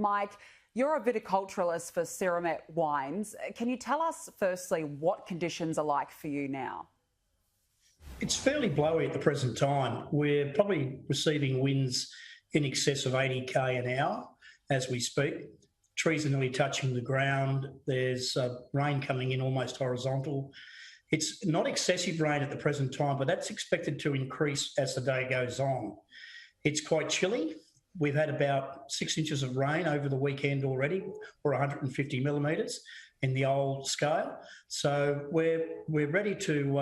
Mike, you're a viticulturalist for Sirromet Wines. Can you tell us, firstly, what conditions are like for you now? It's fairly blowy at the present time. We're probably receiving winds in excess of 80k an hour as we speak. Trees are nearly touching the ground. There's rain coming in almost horizontal. It's not excessive rain at the present time, but that's expected to increase as the day goes on. It's quite chilly. We've had about 6 inches of rain over the weekend already, or 150 millimetres in the old scale. So we're ready to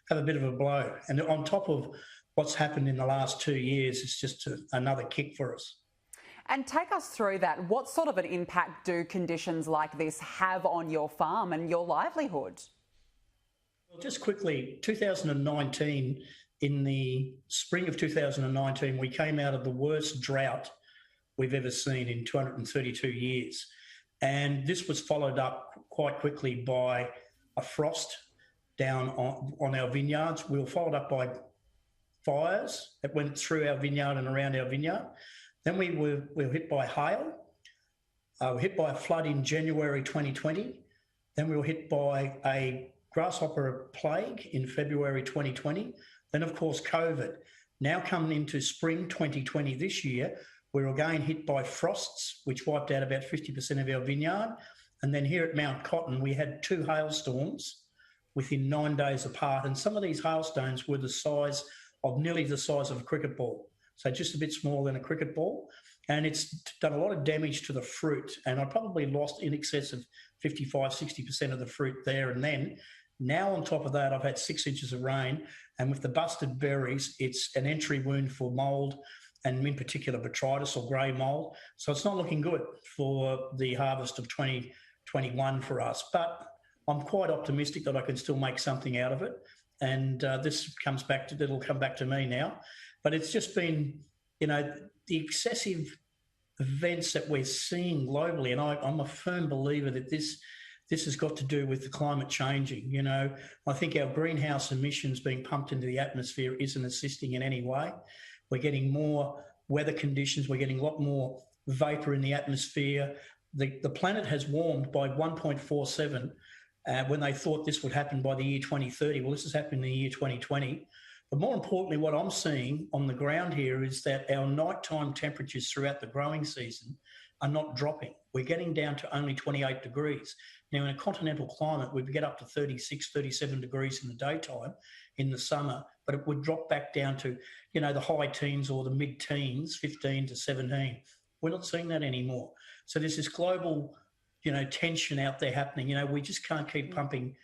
have a bit of a blow. And on top of what's happened in the last 2 years, it's just another kick for us. And take us through that. What sort of an impact do conditions like this have on your farm and your livelihood? Well, just quickly, 2019, in the spring of 2019, we came out of the worst drought we've ever seen in 232 years. And this was followed up quite quickly by a frost down on our vineyards. We were followed up by fires that went through our vineyard and around our vineyard. Then we were hit by hail. We were hit by a flood in January 2020. Then we were hit by a grasshopper plague in February 2020. Then, of course, COVID. Now coming into spring 2020 this year, we were again hit by frosts, which wiped out about 50% of our vineyard. And then here at Mount Cotton, we had 2 hailstorms within 9 days apart. And some of these hailstones were nearly the size of a cricket ball. So just a bit smaller than a cricket ball. And it's done a lot of damage to the fruit. And I probably lost in excess of 55, 60% of the fruit there and then. Now on top of that, I've had 6 inches of rain. And with the busted berries, it's an entry wound for mould, and in particular botrytis or grey mould. So it's not looking good for the harvest of 2021 for us. But I'm quite optimistic that I can still make something out of it. And it'll come back to me now. But it's just been, the excessive events that we're seeing globally, and I'm a firm believer that this has got to do with the climate changing. I think our greenhouse emissions being pumped into the atmosphere isn't assisting in any way. We're getting more weather conditions. We're getting a lot more vapour in the atmosphere. The planet has warmed by 1.47 when they thought this would happen by the year 2030. Well, this has happened in the year 2020. But more importantly, what I'm seeing on the ground here is that our nighttime temperatures throughout the growing season are not dropping. We're getting down to only 28 degrees. Now, in a continental climate, we would get up to 36, 37 degrees in the daytime in the summer, but it would drop back down to, the high teens or the mid-teens, 15 to 17. We're not seeing that anymore. So there's this global, tension out there happening. We just can't keep pumping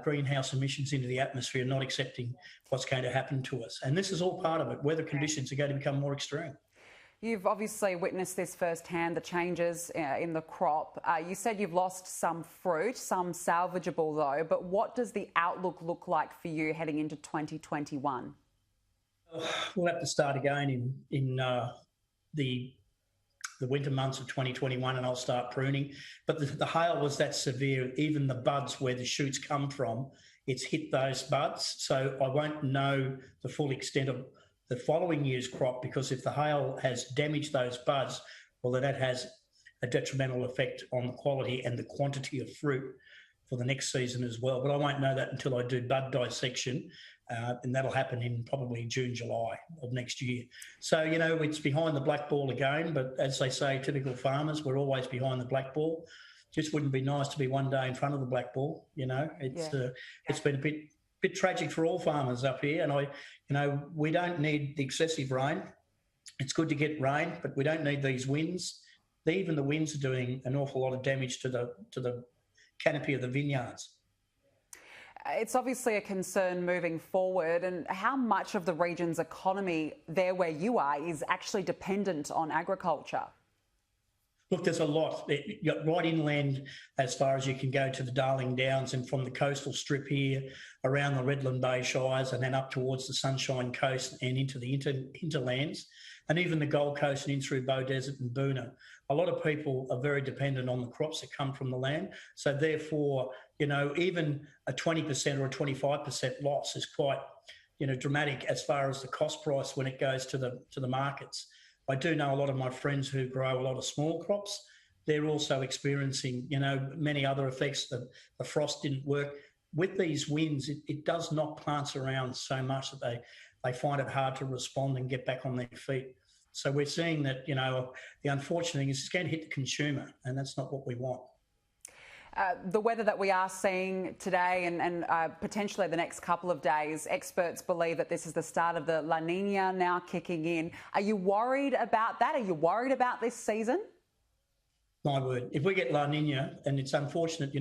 greenhouse emissions into the atmosphere, not accepting what's going to happen to us. And this is all part of it. Weather conditions are going to become more extreme. You've obviously witnessed this firsthand, the changes in the crop. You said you've lost some fruit, some salvageable though, but what does the outlook look like for you heading into 2021? We'll have to start again in the winter months of 2021 and I'll start pruning. But the hail was that severe, even the buds where the shoots come from, it's hit those buds. So I won't know the full extent of the following year's crop, because if the hail has damaged those buds, well, then that has a detrimental effect on the quality and the quantity of fruit for the next season as well. But I won't know that until I do bud dissection, and that'll happen in probably June, July of next year. So, it's behind the black ball again, but as they say, typical farmers, we're always behind the black ball. Just wouldn't be nice to be one day in front of the black ball, It's been a bit tragic for all farmers up here, and we don't need the excessive rain. It's good to get rain, but we don't need these winds. Even the winds are doing an awful lot of damage to the canopy of the vineyards. It's obviously a concern moving forward, and how much of the region's economy there where you are is actually dependent on agriculture? Look, there's a lot. You're right inland as far as you can go to the Darling Downs, and from the coastal strip here around the Redland Bay Shires and then up towards the Sunshine Coast and into the hinterlands, and even the Gold Coast and in through Bow Desert and Boona. A lot of people are very dependent on the crops that come from the land. So therefore, even a 20% or a 25% loss is quite, dramatic as far as the cost price when it goes to the markets. I do know a lot of my friends who grow a lot of small crops. They're also experiencing, many other effects. The frost didn't work. With these winds, it does knock plants around so much that they find it hard to respond and get back on their feet. So we're seeing that, the unfortunate thing is it's going to hit the consumer, and that's not what we want. The weather that we are seeing today and potentially the next couple of days, experts believe that this is the start of the La Nina now kicking in. Are you worried about that? Are you worried about this season? My word, if we get La Nina, and it's unfortunate,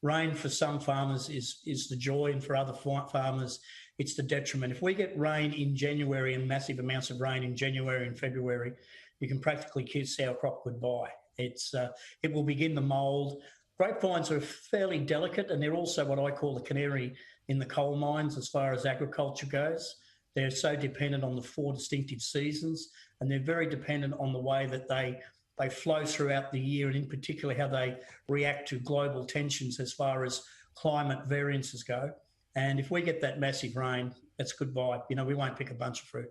rain for some farmers is the joy, and for other farmers, it's the detriment. If we get rain in January and massive amounts of rain in January and February, you can practically kiss our crop goodbye. It will begin to mould. Grapevines are fairly delicate, and they're also what I call the canary in the coal mines as far as agriculture goes. They're so dependent on the 4 distinctive seasons, and they're very dependent on the way that they flow throughout the year, and in particular how they react to global tensions as far as climate variances go. And if we get that massive rain, that's goodbye. We won't pick a bunch of fruit.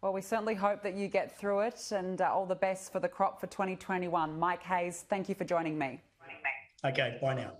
Well, we certainly hope that you get through it, and all the best for the crop for 2021. Mike Hayes, thank you for joining me. Okay, bye now.